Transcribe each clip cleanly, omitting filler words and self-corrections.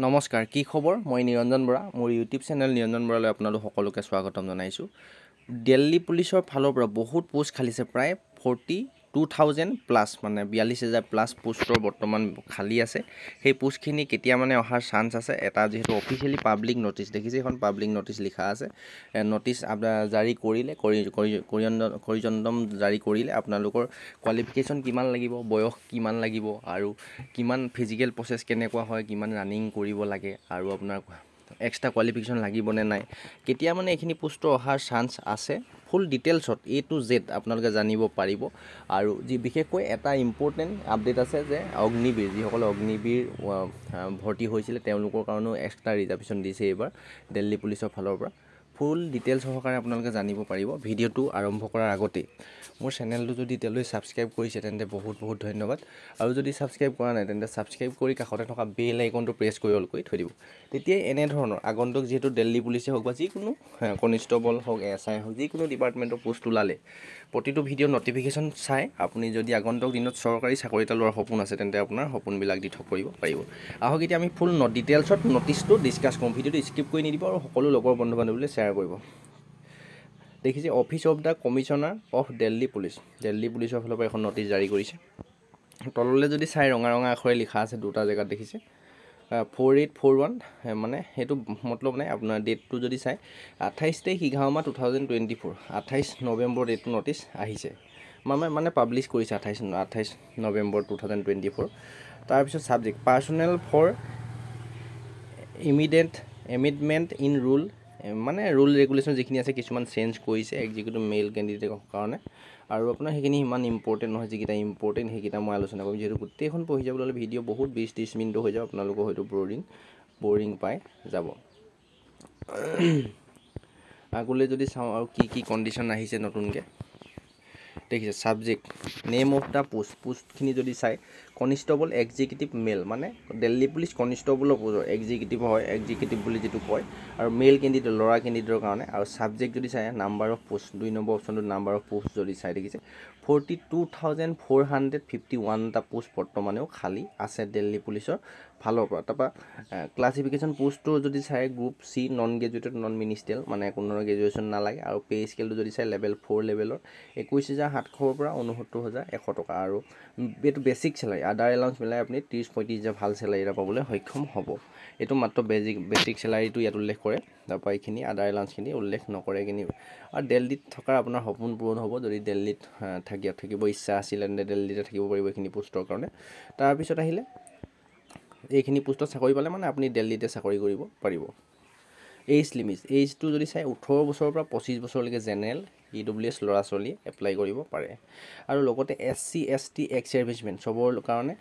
নমস্কাৰ কি খবৰ মই নিৰঞ্জন বৰা মোৰ ইউটিউব চেনেল নিৰঞ্জন বৰালৈ আপোনালোক সকলোকে স্বাগতম জনাইছোঁ দিল্লী পুলিচৰ ফালৰ পৰা বহুত পোষ্ট খালিছে প্ৰায় 42,000 প্লাছ মানে 42,000 প্লাছ পোষ্টৰ বৰ্তমান খালী আছে সেই পোষ্টখিনি কেতিয়া মানে অহাৰ চান্স আছে এটা যেহেতু অফিচিয়েলি পাব্লিক নটিচ দেখিছে এখন পাব্লিক নটিচ লিখা আছে নটিচ জাৰি কৰিলে কৰিজন্দম জাৰি কৰিলে আপোনালোকৰ কোৱালিফিকেশ্যন কিমান লাগিব বয়স কিমান লাগিব আৰু কিমান ফিজিকেল প্ৰচেছ কেনেকুৱা হয় কিমান ৰানিং কৰিব লাগে আৰু আপোনাৰ এক্সট্ৰা কোৱালিফিকেশ্যন লাগিবনে নাই কেতিয়া মানে এইখিনি পোষ্টৰ অহাৰ চান্স আছে ফুল ডিটেইলছত A to Z আপোনালোকে জানিব পাৰিব আৰু যি বিশেষকৈ এটা ইম্পৰ্টেণ্ট আপডেট আছে যে অগ্নিবীৰ যিসকলে অগ্নিবীৰ ভৰ্তি হৈছিলে তেওঁলোকৰ কাৰণেও এক্সট্ৰা ৰিজাৰ্ভেশ্যন দিছে এইবাৰ দিল্লী পুলিচৰ ফালৰ পৰা ফুল ডিটেইলছ সহকাৰে আপোনালোকে জানিব পাৰিব ভিডিঅ'টো আৰম্ভ কৰাৰ আগতে মোৰ চেনেলটো যদি এতিয়ালৈ ছাবস্ক্ৰাইব কৰিছে তেন্তে বহুত বহুত ধন্যবাদ আৰু যদি ছাবস্ক্ৰাইব কৰা নাই তেন্তে ছাবস্ক্ৰাইব কৰি কাষতে থকা বেল আইকনটো প্ৰেছ কৰি অল কৰি থৈ দিব তেতিয়াই এনেধৰণৰ আগন্তুক যিহেতু দিল্লী পুলিচে হওক বা যিকোনো কনিষ্টেবল হওক SI হওক যিকোনো ডিপাৰ্টমেণ্টৰ পোষ্ট ওলালে প্ৰতিটো ভিডিঅ' নটিফিকেশ্যন চাই আপুনি যদি আগন্তুক দিনত চৰকাৰী চাকৰি এটা লোৱাৰ সপোন আছে তেন্তে আপোনাৰ সপোনবিলাক দিঠক কৰিব পাৰিব আহক এতিয়া আমি ফুল ডিটেইলছত নটিচটো ডিছকাছ কৰোঁ ভিডিঅ'টো স্কিপ কৰি নিদিব আৰু সকলো লগৰ বন্ধু বান্ধৱীলৈ শ্বেয়াৰ কৰিব দেখিছে office of the commissioner of Delhi পুলিচৰ ফালৰ পৰা এখন নটিচ জাৰি কৰিছে তললৈ যদি চাই ৰঙা ৰঙা আখৰে লিখা আছে দুটা জেগাত দেখিছে 4841 মানে সেইটো মতলব নাই আপোনাৰ ডেটটো যদি চাই 28 তাৰিখ 11 মাহ 2024 28 নৱেম্বৰ ডেটটো নটিচ আহিছে মানে পাব্লিছ কৰিছে 28 নৱেম্বৰ 2024 তাৰপিছত subject personnel for amendment in rule মানে ৰুল ৰেগুলেশ্যন যিখিনি আছে কিছুমান চেঞ্জ কৰিছে এক্সিকিউটিভ মেইল কেণ্ডিডেটৰ কাৰণে আৰু আপোনাৰ সেইখিনি ইমান ইম্পৰ্টেণ্ট নহয় যিকেইটা ইম্পৰ্টেণ্ট সেইকেইটা মই আলোচনা কৰিম যিহেতু গোটেইখন পঢ়ি যাবলৈ হ'লে ভিডিঅ' বহুত 20-30 মিনিট হৈ যাব আপোনালোকৰ হয়তো বৰিং পাই যাব আগলৈ যদি চাওঁ আৰু কি কণ্ডিশ্যন আহিছে নতুনকৈ দেখিছে ছাবজেক্ট নেম অফ দ্য পোষ্টখিনি যদি চাই কনিষ্টেবল এক্সিকিউটিভ মেল মানে দিল্লী পুলিচ কনিষ্টেবলৰ এক্সিকিউটিভ হয় এক্সিকিউটিভ বুলি যিটো কয় আৰু মেল কেণ্ডিডেট ল'ৰা কেণ্ডিডেটৰ কাৰণে আৰু ছাবজেক্ট যদি চাই নাম্বাৰ অফ পোষ্ট 2 নম্বৰ অপশ্যনটো নাম্বাৰ অফ পোষ্ট যদি চাই দেখিছে 42,451টা পোষ্ট বৰ্তমানেও খালী আছে দিল্লী পুলিচৰ ফালৰ পৰা তাৰপৰা ক্লাছিফিকেশ্যন পোষ্টটো যদি চাই group C non graduated non ministerial মানে কোনো গ্ৰেজুৱেশ্যন নালাগে আৰু পে স্কেলটো যদি চাই লেভেল 4 লেভেলৰ 21,700 পৰা 69,100 টকা আৰু এইটো বেছিক চেলাৰী আদাৰ এলাউন্স মিলাই আপুনি 30-35,000 ভাল চেলাৰী এটা পাবলৈ সক্ষম হ'ব এইটো মাত্ৰ বেছিক চেলাৰীটো ইয়াত উল্লেখ কৰে তাৰপৰা এইখিনি আদাৰ এলাউন্সখিনি উল্লেখ নকৰে কিনি আৰু দিল্লীত থকা আপোনাৰ সপোন পূৰণ হ'ব যদি দিল্লীত থাকিব ইচ্ছা আছিলে তেন্তে দিল্লীতে থাকিব পাৰিব এইখিনি পোষ্টৰ কাৰণে তাৰপিছত আহিলে এইখিনি পোষ্টত চাকৰি পালে মানে আপুনি দিল্লীতে চাকৰি কৰিব পাৰিব এইজ লিমিট এইজটো যদি চাই 18 বছৰৰ পৰা 25 বছৰলৈকে জেনেৰেল EWS ল'ৰা ছোৱালী এপ্লাই কৰিব পাৰে আৰু লগতে SC ST এক্স চাৰ্ভিচমেন চবৰ কাৰণে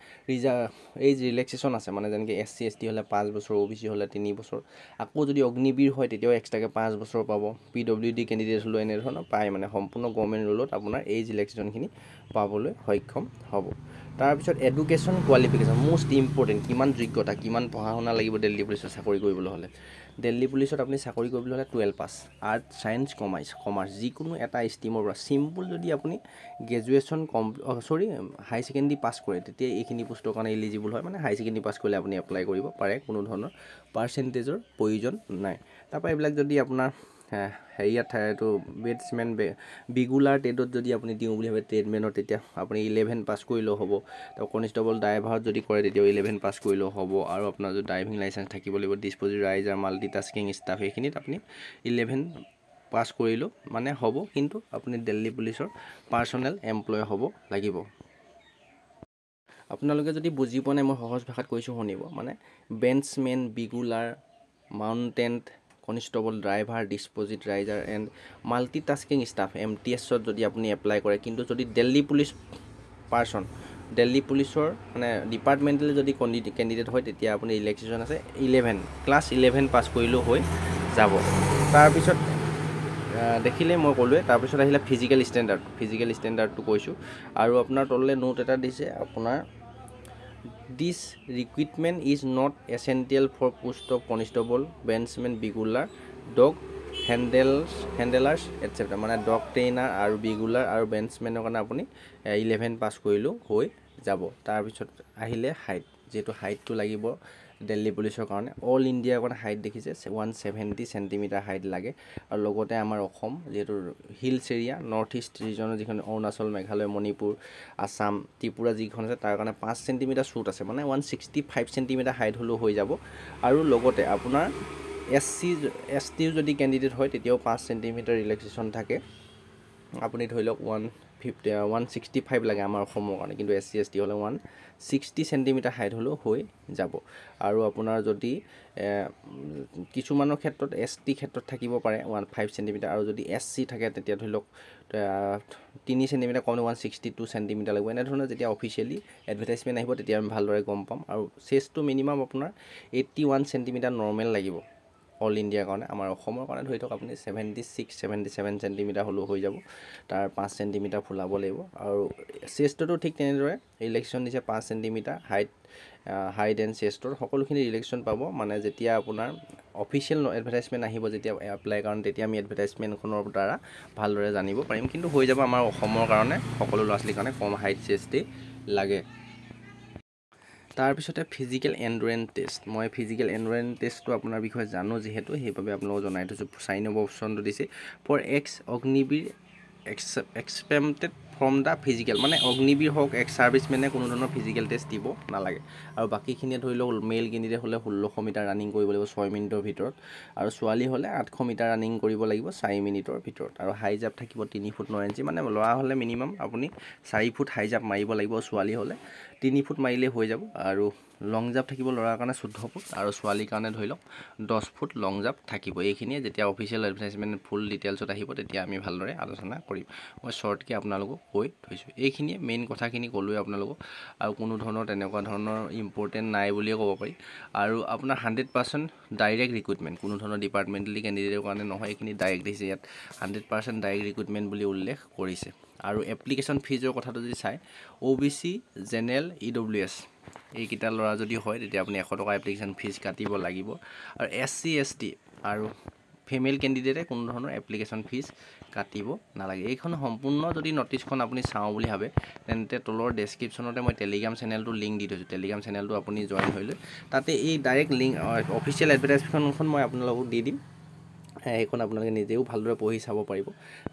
এইজ ৰিলেক্সেশ্যন আছে মানে যেনেকৈ SC ST হ'লে 5 বছৰ OBC হ'লে 3 বছৰ আকৌ যদি অগ্নিবীৰ হয় তেতিয়াও এক্সট্ৰাকৈ 5 বছৰ পাব PWD কেণ্ডিডেট হ'লেও এনেধৰণৰ পায় মানে সম্পূৰ্ণ গভৰ্ণমেণ্ট ৰুলত আপোনাৰ এইজ ৰিলেক্সেশ্যনখিনি পাবলৈ সক্ষম হ'ব তাৰপিছত এডুকেশ্যন কোৱালিফিকেশ্যন মোষ্ট ইম্পৰ্টেণ্ট কিমান যোগ্যতা কিমান পঢ়া শুনা লাগিব দিল্লী পুলিচত চাকৰি কৰিবলৈ হ'লে দিল্লী পুলিচত আপুনি চাকৰি কৰিবলৈ হ'লে 12 পাছ আৰ্ট ছায়েন্স কমাৰ্চ যিকোনো এটা ষ্ট্ৰীমৰ পৰা চিম্পল যদি আপুনি গ্ৰেজুৱেশ্যন হাই ছেকেণ্ডেৰী পাছ কৰে তেতিয়া এইখিনি পোষ্টৰ কাৰণে এলিজিবল হয় মানে হাই ছেকেণ্ডেৰী পাছ কৰিলে আপুনি এপ্লাই কৰিব পাৰে কোনো ধৰণৰ পাৰ্চেণ্টেজৰ প্ৰয়োজন নাই তাৰপৰা এইবিলাক যদি আপোনাৰ হেৰিয়াত এইটো বেটছমেন বিগুলাৰ ট্ৰেডত যদি আপুনি দিওঁ বুলি ভাবে ট্ৰেডমেনৰ তেতিয়া আপুনি 11 পাছ কৰিলেও হ'ব তো কনিষ্টেবল ড্ৰাইভাৰত যদি কৰে তেতিয়াও 11 পাছ কৰিলেও হ'ব আৰু আপোনাৰ যদি ড্ৰাইভিং লাইচেঞ্চ থাকিব লাগিব ডিছপ'জি ৰাইজাৰ মাল্টিটাস্কিং ষ্টাফ সেইখিনিত আপুনি 11 পাছ কৰিলেও মানে হ'ব কিন্তু আপুনি দিল্লী পুলিচৰ পাৰ্চনেল এমপ্লয় হ'ব লাগিব আপোনালোকে যদি বুজি পোৱা নাই মই সহজ ভাষাত কৈছোঁ শুনিব মানে bandsmen bugler mounted constable driver dispatch rider and multitasking staff MTSত যদি আপুনি এপ্লাই কৰে কিন্তু যদি দিল্লী পুলিচ দিল্লী পুলিচৰ মানে ডিপাৰ্টমেণ্টেল যদি কেণ্ডিডেট হয় তেতিয়া আপুনি ৰিলেক্সেশ্যন আছে 11 ক্লাছ 11 পাছ কৰিলেও হৈ যাব তাৰপিছত দেখিলে মই ক'লোৱে তাৰপিছত আহিলে ফিজিকেল ষ্টেণ্ডাৰ্ডটো কৈছোঁ আৰু আপোনাৰ তললৈ নোট এটা দিছে আপোনাৰ this recruitment is not essential for post of constable bandsmen bugler dog handlers etcetera মানে ডগ ট্ৰেইনাৰ আৰু বিগুলাৰ আৰু বেঞ্চমেনৰ কাৰণে আপুনি 11 পাছ কৰিলেও হৈ যাব তাৰপিছত আহিলে হাইট যিহেতু হাইটটো লাগিব দিল্লী পুলিচৰ কাৰণে অল ইণ্ডিয়াৰ কাৰণে হাইট দেখিছে 170 চেণ্টিমিটাৰ হাইট লাগে আৰু লগতে আমাৰ অসম যেহেতু হিলছ এৰিয়া নৰ্থ ইষ্ট ৰিজনৰ যিখন অৰুণাচল মেঘালয় মণিপুৰ আসাম ত্ৰিপুৰা যিখন আছে তাৰ কাৰণে 5 চেণ্টিমিটাৰ শ্বুট আছে মানে 165 চেণ্টিমিটাৰ হাইট হ'লেও হৈ যাব আৰু লগতে আপোনাৰ এছ টিও যদি কেণ্ডিডেট হয় তেতিয়াও 5 চেণ্টিমিটাৰ ৰিলেক্সেশ্যন থাকে আপুনি ধৰি লওক 165 লাগে আমাৰ অসমৰ কাৰণে কিন্তু SC ST হ'লে 160 চেণ্টিমিটাৰ হাইট হ'লেও হৈ যাব আৰু আপোনাৰ যদি কিছুমানৰ ক্ষেত্ৰত ST ক্ষেত্ৰত থাকিব পাৰে 15 চেণ্টিমিটাৰ আৰু যদি SC থাকে তেতিয়া ধৰি লওক 3 চেণ্টিমিটাৰ কম 162 চেণ্টিমিটাৰ লাগিব এনেধৰণৰ যেতিয়া অফিচিয়েলি এডভাৰটাইজমেণ্ট আহিব তেতিয়া আমি ভালদৰে গম পাম আৰু চেষ্টটো মিনিমাম আপোনাৰ 81 চেণ্টিমিটাৰ নৰ্মেল লাগিব অল ইণ্ডিয়াৰ কাৰণে আমাৰ অসমৰ কাৰণে ধৰি থওক আপুনি 76 77 চেণ্টিমিটাৰ হ'লেও হৈ যাব তাৰ 5 চেণ্টিমিটাৰ ফুলাব লাগিব আৰু চেষ্টটো ঠিক তেনেদৰে ৰিলেক্সন দিছে 5 চেণ্টিমিটাৰ হাইট এণ্ড চেষ্টৰ সকলোখিনি ৰিলেক্সন পাব মানে যেতিয়া আপোনাৰ অফিচিয়েল এডভাৰটাইজমেণ্ট আহিব যেতিয়া এপ্লাই কাৰণে তেতিয়া আমি এডভাৰটাইজমেণ্টখনৰ দ্বাৰা ভালদৰে জানিব পাৰিম কিন্তু হৈ যাব আমাৰ অসমৰ কাৰণে সকলো ল'ৰা ছোৱালীৰ কাৰণে কম হাইট চেষ্টেই লাগে তাৰপিছতে ফিজিকেল এণ্ডুৰেঞ্চ টেষ্ট মই ফিজিকেল এণ্ডুৰেঞ্চ টেষ্টটো আপোনাৰ বিষয়ে জানো যিহেতু সেইবাবে আপোনালোকক জনাই থৈছোঁ চাইন অফ অপশ্যনটো দিছে for Agniveer exempted from the physical মানে অগ্নিবীৰ হওক এক্স ছাৰ্ভিচমেনে কোনো ধৰণৰ ফিজিকেল টেষ্ট দিব নালাগে আৰু বাকীখিনিয়ে ধৰি লওক মেইল কেণ্ডিডেট হ'লে 1600 মিটাৰ ৰানিং কৰিব লাগিব 6 মিনিটৰ ভিতৰত আৰু ছোৱালী হ'লে 800 মিটাৰ ৰানিং কৰিব লাগিব 4 মিনিটৰ ভিতৰত আৰু হাই জাম্প থাকিব 3 ফুট 9 ইঞ্চি মানে ল'ৰা হ'লে মিনিমাম আপুনি 4 ফুট হাই জাম্প মাৰিব লাগিব ছোৱালী হ'লে 3 ফুট মাৰিলে হৈ যাব আৰু লং জাম্প থাকিব ল'ৰাৰ কাৰণে 14 ফুট আৰু ছোৱালীৰ কাৰণে ধৰি লওক 10 ফুট লং জাম্প থাকিব এইখিনিয়ে যেতিয়া অফিচিয়েল এডভাৰটাইজমেণ্ট ফুল ডিটেইলছত আহিব তেতিয়া আমি ভালদৰে আলোচনা কৰিম মই শ্বৰ্টকৈ আপোনালোকক কৈ থৈছোঁ এইখিনিয়ে মেইন কথাখিনি ক'লোৱে আপোনালোকক আৰু কোনো ধৰণৰ তেনেকুৱা ধৰণৰ ইম্পৰ্টেণ্ট নাই বুলিয়ে ক'ব পাৰি আৰু আপোনাৰ 100% ডাইৰেক্ট ৰিক্ৰুটমেণ্ট কোনো ধৰণৰ ডিপাৰ্টমেণ্টেলি কেণ্ডিডেটৰ কাৰণে নহয় এইখিনি ডাইৰেক্ট দিছে ইয়াত 100% ডাইৰেক্ট ৰিক্ৰুটমেণ্ট বুলি উল্লেখ কৰিছে আৰু এপ্লিকেশ্যন ফিজৰ কথাটো যদি চাই OBC জেনেৰেল EWS এইকেইটা ল'ৰা যদি হয় তেতিয়া আপুনি 100 টকা এপ্লিকেশ্যন ফিজ কাটিব লাগিব আৰু SC ST আৰু ফিমেল কেণ্ডিডেটে কোনো ধৰণৰ এপ্লিকেশ্যন ফিজ কাটিব নালাগে এইখন সম্পূৰ্ণ যদি নটিছখন আপুনি চাওঁ বুলি ভাবে তেন্তে তলৰ ডেছক্ৰিপশ্যনতে মই টেলিগ্ৰাম চেনেলটো লিংক দি থৈছোঁ টেলিগ্ৰাম চেনেলটো আপুনি জইন হৈ লৈ তাতে এই ডাইৰেক্ট লিংক অফিচিয়েল এডভাৰটাইজমেণ্টখন মই আপোনালোকক দি দিম সেইখন আপোনালোকে নিজেও ভালদৰে পঢ়ি চাব পাৰিব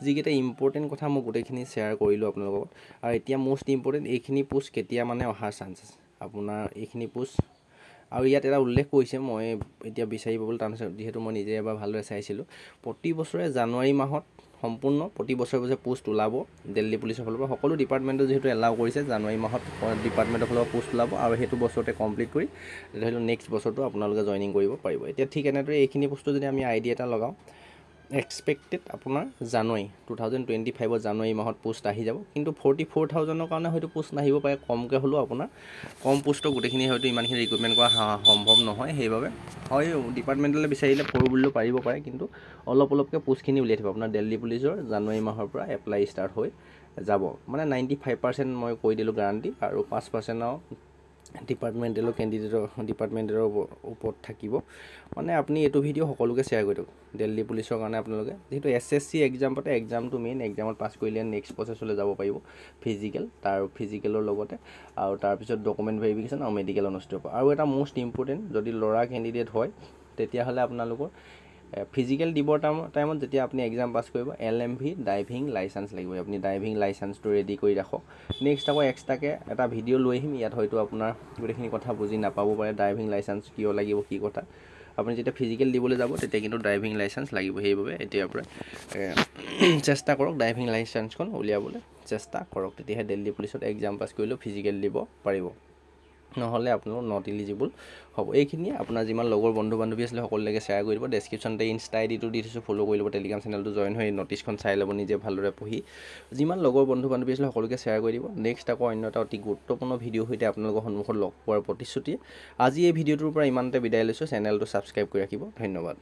যিকেইটা ইম্পৰ্টেণ্ট কথা মই গোটেইখিনি শ্বেয়াৰ কৰিলোঁ আপোনালোকৰ আৰু এতিয়া মষ্ট ইম্পৰ্টেণ্ট এইখিনি পোষ্ট কেতিয়া মানে অহাৰ চান্স আছে আপোনাৰ এইখিনি পোষ্ট আৰু ইয়াত এটা উল্লেখ কৰিছে মই এতিয়া বিচাৰি পাবলৈ টান আছে যিহেতু মই নিজে এবাৰ ভালদৰে চাইছিলোঁ প্ৰতি বছৰে জানুৱাৰী মাহত সম্পূৰ্ণ প্ৰতি বছৰে পোষ্ট ওলাব দিল্লী পুলিচৰ ফালৰ পৰা সকলো ডিপাৰ্টমেণ্টে যিহেতু এলাউ কৰিছে জানুৱাৰী মাহত ডিপাৰ্টমেণ্টৰ ফালৰ পৰা পোষ্ট ওলাব আৰু সেইটো বছৰতে কমপ্লিট কৰি ধৰি লওক নেক্সট বছৰটো আপোনালোকে জইনিং কৰিব পাৰিব এতিয়া ঠিক এনেদৰে এইখিনি বস্তু যদি আমি আইডিয়া এটা লগাওঁ এক্সপেক্টেড আপোনাৰ জানুৱাৰী 2025 জানুৱাৰী মাহত পোষ্ট আহি যাব কিন্তু 44,000ৰ কাৰণে হয়তো পোষ্ট নাহিব পাৰে কমকৈ হ'লেও আপোনাৰ কম পোষ্টৰ গোটেইখিনি হয়তো ইমানখিনি ৰিক্ৰুটমেণ্ট কৰা সম্ভৱ নহয় সেইবাবে হয় ডিপাৰ্টমেণ্টলৈ বিচাৰিলে সৰু বুলিও পাৰিব পাৰে কিন্তু অলপকৈ পোষ্টখিনি উলিয়াই থ'ব আপোনাৰ দিল্লী পুলিচৰ জানুৱাৰী মাহৰ পৰা এপ্লাই ষ্টাৰ্ট হৈ যাব মানে 95% মই কৈ দিলোঁ গাৰাণ্টি আৰু 5% ডিপাৰ্টমেণ্টেলৰ ডিপাৰ্টমেণ্টেলৰ ওপৰত থাকিব মানে আপুনি এইটো ভিডিঅ' সকলোকে শ্বেয়াৰ কৰি দিয়ক দিল্লী পুলিচৰ কাৰণে আপোনালোকে যিহেতু SSC এক্সাম পাতে এক্সামটো মেইন এক্সামত পাছ কৰিলে নেক্সট প্ৰচেছলৈ যাব পাৰিব ফিজিকেল তাৰ ফিজিকেলৰ লগতে আৰু তাৰপিছত ডকুমেণ্ট ভেৰিফিকেশ্যন আৰু মেডিকেল অনুষ্ঠিত হ'ব আৰু এটা মষ্ট ইম্পৰ্টেণ্ট যদি ল'ৰা কেণ্ডিডেট হয় তেতিয়াহ'লে আপোনালোকৰ ফিজিকেল দিবৰ টাইমত যেতিয়া আপুনি এক্সাম পাছ কৰিব LMV ড্ৰাইভিং লাইচেঞ্চ লাগিব আপুনি ড্ৰাইভিং লাইচেঞ্চটো ৰেডি কৰি ৰাখক নেক্সট আকৌ এক্সট্ৰাকৈ এটা ভিডিঅ' লৈ আহিম ইয়াত হয়তো আপোনাৰ গোটেইখিনি কথা বুজি নাপাব পাৰে ড্ৰাইভিং লাইচেঞ্চ কিয় লাগিব কি কথা আপুনি যেতিয়া ফিজিকেল দিবলৈ যাব তেতিয়া কিন্তু ড্ৰাইভিং লাইচেঞ্চ লাগিব সেইবাবে এতিয়াৰ পৰা চেষ্টা কৰক ড্ৰাইভিং লাইচেঞ্চখন উলিয়াবলৈ চেষ্টা কৰক তেতিয়াহে দিল্লী পুলিচত এক্সাম পাছ কৰিলেও ফিজিকেল দিব পাৰিব নহ'লে আপোনালোক নট ইলিজিবল হ'ব এইখিনিয়ে আপোনাৰ যিমান লগৰ বন্ধু বান্ধৱী আছিলে সকলোলৈকে শ্বেয়াৰ কৰি দিব ডেছক্ৰিপশ্যনতে ইনষ্টা আইডিটো দি থৈছোঁ ফ'ল' কৰি ল'ব টেলিগ্ৰাম চেনেলটো জইন হৈ নটিছখন চাই ল'ব নিজে ভালদৰে পঢ়ি যিমান লগৰ বন্ধু বান্ধৱী আছিলে সকলোকে শ্বেয়াৰ কৰি দিব নেক্সট আকৌ অন্য এটা অতি গুৰুত্বপূৰ্ণ ভিডিঅ' সৈতে আপোনালোকৰ সন্মুখত লগ পোৱাৰ প্ৰতিশ্ৰুতিয়ে আজি এই ভিডিঅ'টোৰ পৰা ইমানতে বিদায় লৈছোঁ চেনেলটো ছাবস্ক্ৰাইব কৰি ৰাখিব ধন্যবাদ